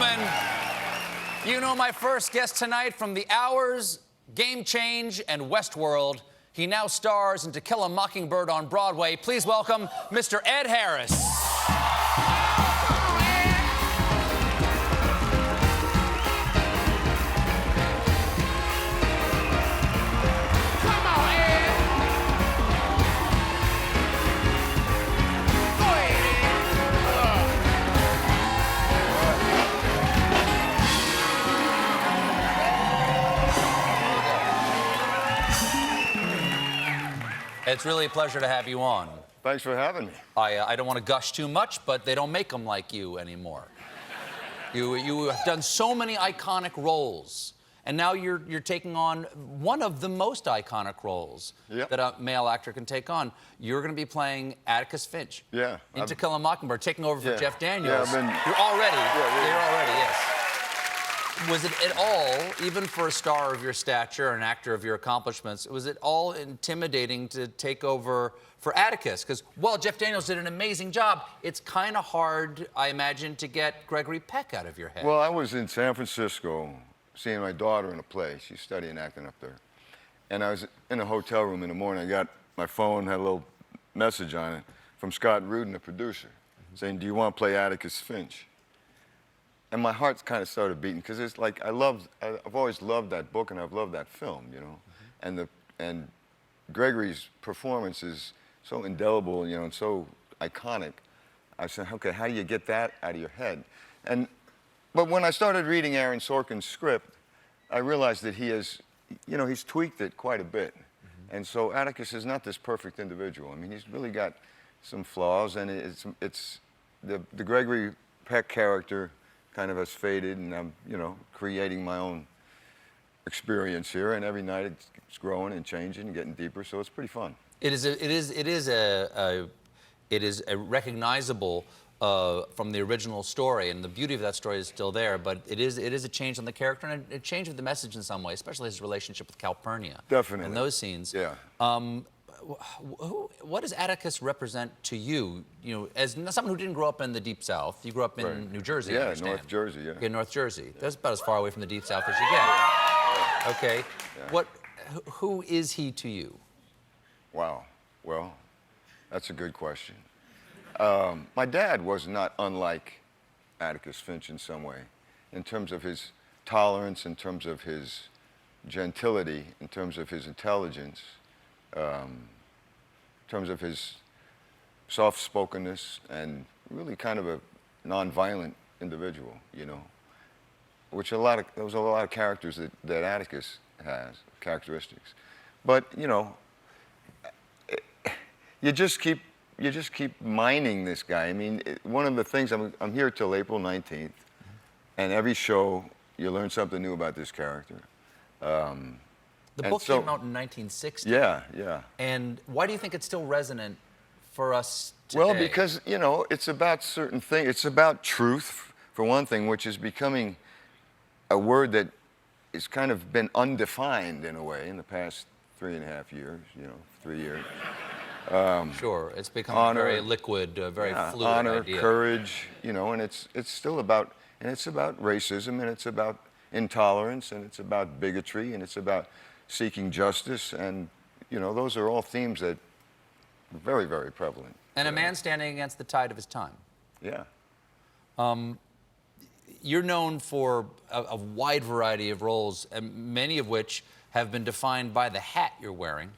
gentlemen, you know my first guest tonight from The Hours, Game Change, and Westworld. He now stars in To Kill a Mockingbird on Broadway. Please welcome Mr. Ed Harris. It's really a pleasure to have you on. Thanks for having me. I don't want to gush too much, but they don't make them like you anymore. You have done so many iconic roles, and now you're taking on one of the most iconic roles that a male actor can take on. You're going to be playing Atticus Finch. Yeah. In To Kill a Mockingbird, taking over for Jeff Daniels. Yeah, You're already. Yes. Was it at all, even for a star of your stature, an actor of your accomplishments, was it all intimidating to take over for Atticus? Because, while Jeff Daniels did an amazing job, it's kind of hard, I imagine, to get Gregory Peck out of your head. Well, I was in San Francisco seeing my daughter in a play. She's studying acting up there. And I was in a hotel room in the morning. I got my phone, had a little message on it from Scott Rudin, the producer, saying, "Do you want to play Atticus Finch?" And my heart kind of started beating, because it's like I've always loved that book and I've loved that film, you know. And Gregory's performance is so indelible, you know, and so iconic. I said, okay, how do you get that out of your head? But when I started reading Aaron Sorkin's script, I realized that he has, you know, he's tweaked it quite a bit. And so Atticus is not this perfect individual. I mean, he's really got some flaws, and it's the Gregory Peck character kind of has faded, and I'm, you know, creating my own experience here, and every night it's growing and changing and getting deeper, so it's pretty fun. It is a recognizable from the original story, and the beauty of that story is still there, but it is a change on the character, and a change of the message in some way, especially his relationship with Calpurnia. Definitely. And those scenes. Yeah. What does Atticus represent to you? You know, as someone who didn't grow up in the Deep South, you grew up in New Jersey. Yeah, North Jersey. Yeah. In North Jersey. That's about as far away from the Deep South as you get. Okay. Yeah. Who is he to you? Wow. Well, that's a good question. My dad was not unlike Atticus Finch in some way, in terms of his tolerance, in terms of his gentility, in terms of his intelligence. In terms of his soft-spokenness, and really kind of a non-violent individual, you know, which there was a lot of characters that Atticus has, characteristics. But, you know, you just keep mining this guy. I mean, one of the things, I'm here till April 19th, and every show you learn something new about this character. The book came out in 1960. Yeah, yeah. And why do you think it's still resonant for us today? Well, because, you know, it's about certain things. It's about truth, for one thing, which is becoming a word that has kind of been undefined in a way in the past 3.5 years, you know, 3 years. Sure, it's become a very liquid, very fluid honor, idea. courage, you know, and it's still about, and it's about racism, and it's about intolerance, and it's about bigotry, and it's about seeking justice, and, you know, those are all themes that are very, very prevalent. And a man standing against the tide of his time. Yeah. You're known for a wide variety of roles, and many of which have been defined by the hat you're wearing.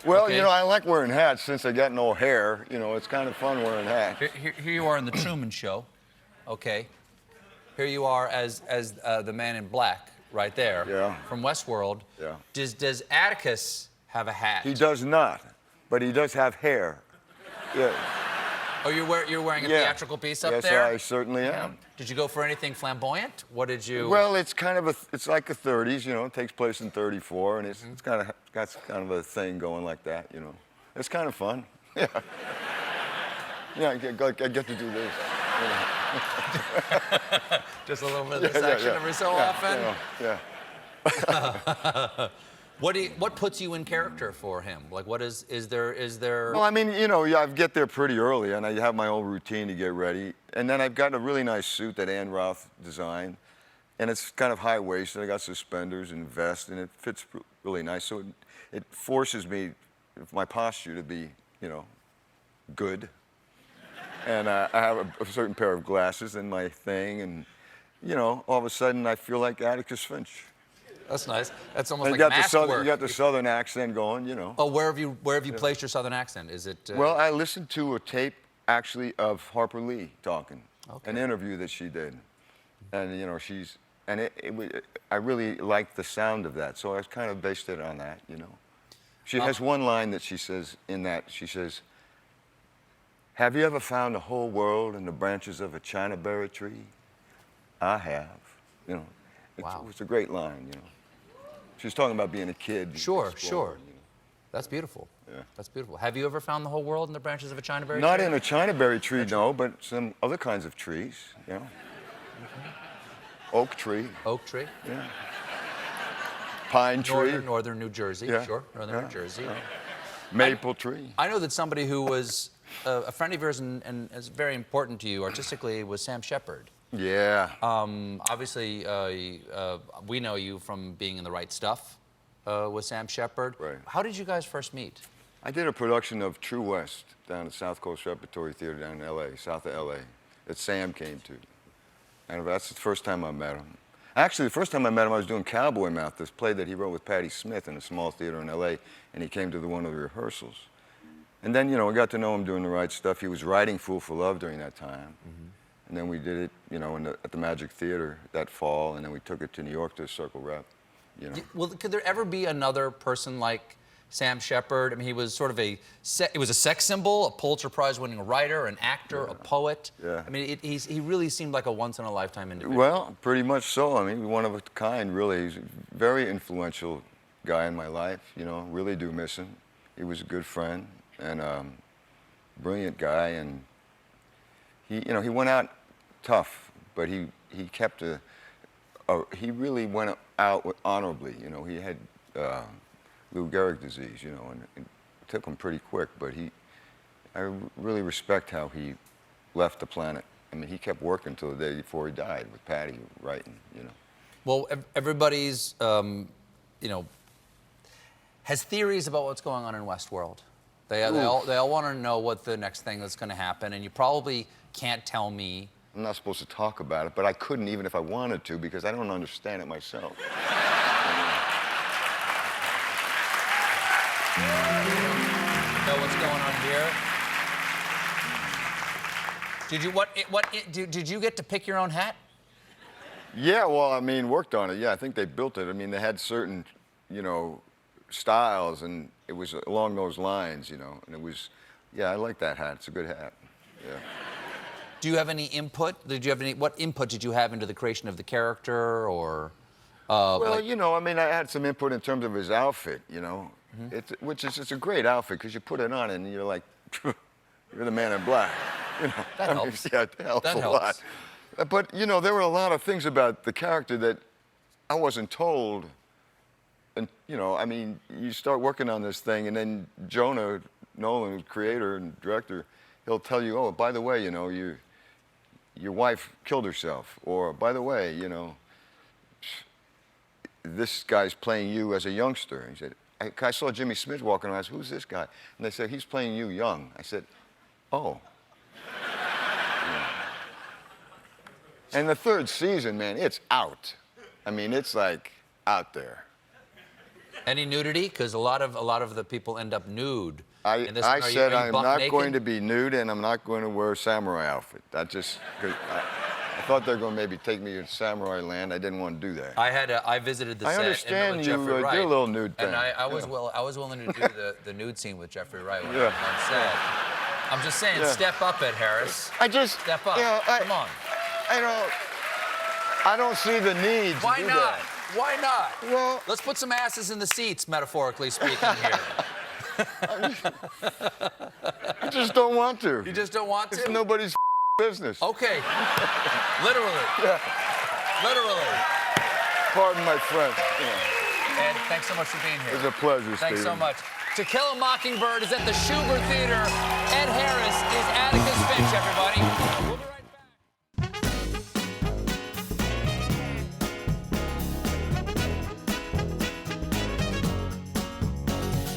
Well, you know, I like wearing hats since I got no hair. You know, it's kind of fun wearing hats. Here you are in The Truman Show, okay? Here you are as the man in black. Right there, from Westworld. Yeah. Does Atticus have a hat? He does not, but he does have hair. Yeah. Oh, you're wearing a theatrical piece up there? Yes, I certainly am. Did you go for anything flamboyant? What did you? Well, it's kind of it's like the 30s, you know. It takes place in 34, and it's kind of got kind of a thing going like that, you know. It's kind of fun. Yeah. Yeah, I get to do this. You know. Just a little bit of this action every so often. Yeah. What puts you in character for him? Like, what is there? Well, I mean, you know, I get there pretty early, and I have my own routine to get ready. And then I've got a really nice suit that Ann Roth designed, and it's kind of high-waisted. I got suspenders and vest, and it fits really nice. So it forces me, my posture to be, you know, good. And I have a certain pair of glasses and my thing, and, you know, all of a sudden I feel like Atticus Finch. That's nice. That's almost And like mask work. you got the Southern accent going, you know. Oh, where have you placed your Southern accent? Is it? Well, I listened to a tape, actually, of Harper Lee talking, Okay. an interview that she did, and you know, I really liked the sound of that, so I kind of based it on that, you know. She has one line that she says in that. She says, "Have you ever found the whole world in the branches of a chinaberry tree? I have." You know, Wow. it's a great line, you know. She's talking about being a kid. Sure, exploring, sure. you know. That's beautiful. Yeah. That's beautiful. Have you ever found the whole world in the branches of a chinaberry Not tree? in a chinaberry tree, no, but some other kinds of trees, you know. Oak tree, Oak tree. yeah. Pine tree, Northern New Jersey. Yeah. Sure, Northern Yeah. New Jersey. maple tree. I know that somebody who was a friend of yours and is very important to you artistically was Sam Shepard. Yeah. Obviously, we know you from being in The Right Stuff with Sam Shepard. Right. How did you guys first meet? I did a production of True West down at South Coast Repertory Theater down in L.A., south of L.A., that Sam came to. And that's the first time I met him. Actually, the first time I met him, I was doing Cowboy Mouth, this play that he wrote with Patti Smith in a small theater in L.A., and he came to one of the rehearsals. And then, you know, I got to know him doing The Right Stuff. He was writing Fool for Love during that time. And then we did it, you know, at the Magic Theater that fall, and then we took it to New York to Circle Rep, you know. Well, could there ever be another person like Sam Shepard? I mean, he was sort of it was a sex symbol, a Pulitzer Prize-winning writer, an actor, a poet. Yeah. I mean, he really seemed like a once-in-a-lifetime individual. Well, pretty much so. I mean, one of a kind, really. He's a very influential guy in my life, you know, really do miss him. He was a good friend and brilliant guy, and he, you know, he went out tough, but he kept he really went out honorably, you know. He had Lou Gehrig disease, you know, and it took him pretty quick, but I really respect how he left the planet. I mean, he kept working till the day before he died with Patti writing, you know. Well, everybody's, you know, has theories about what's going on in Westworld. They all want to know what the next thing that's going to happen, and you probably can't tell me. I'm not supposed to talk about it, but I couldn't even if I wanted to because I don't understand it myself. Know what's going on here? Did you get to pick your own hat? Yeah, well, I mean, worked on it. Yeah, I think they built it. I mean, they had certain, you know, styles, and it was along those lines, you know. And it was, yeah, I like that hat. It's a good hat. Yeah. Do you have any input? What input did you have into the creation of the character, or? Well, you know, I mean, I had some input in terms of his outfit, you know, it's a great outfit because you put it on and you're like, you're the man in black. You know, That helps. Yeah, it helps That a helps. lot. But, you know, there were a lot of things about the character that I wasn't told. And, you know, I mean, you start working on this thing, and then Jonah Nolan, creator and director, he'll tell you, oh, by the way, you know, your wife killed herself. Or, by the way, you know, this guy's playing you as a youngster. He said, I saw Jimmy Smith walking around. I said, who's this guy? And they said, he's playing you young. I said, oh. Yeah. And the third season, man, it's out. I mean, it's like out there. Any nudity? Because a lot of the people end up nude. I said I'm not going to be nude, and I'm not going to wear a samurai outfit. That just, cause I thought they were going to maybe take me to samurai land. I didn't want to do that. I visited the set. I understand with you Jeffrey Wright, did a little nude thing. And I was willing to do the nude scene with Jeffrey Wright when Yeah. on set. I'm just saying, step up it, Harris. Step up. You know, Come on. I don't see the need to Why do not? that. Why not? Well, Let's put some asses in the seats, metaphorically speaking here. I just don't want to. You just don't want to? It's nobody's business. Okay. Literally. Yeah. Literally. Pardon my French. Yeah. Ed, thanks so much for being here. It was a pleasure, Thanks so Stephen. much. To Kill a Mockingbird is at the Shepard Theater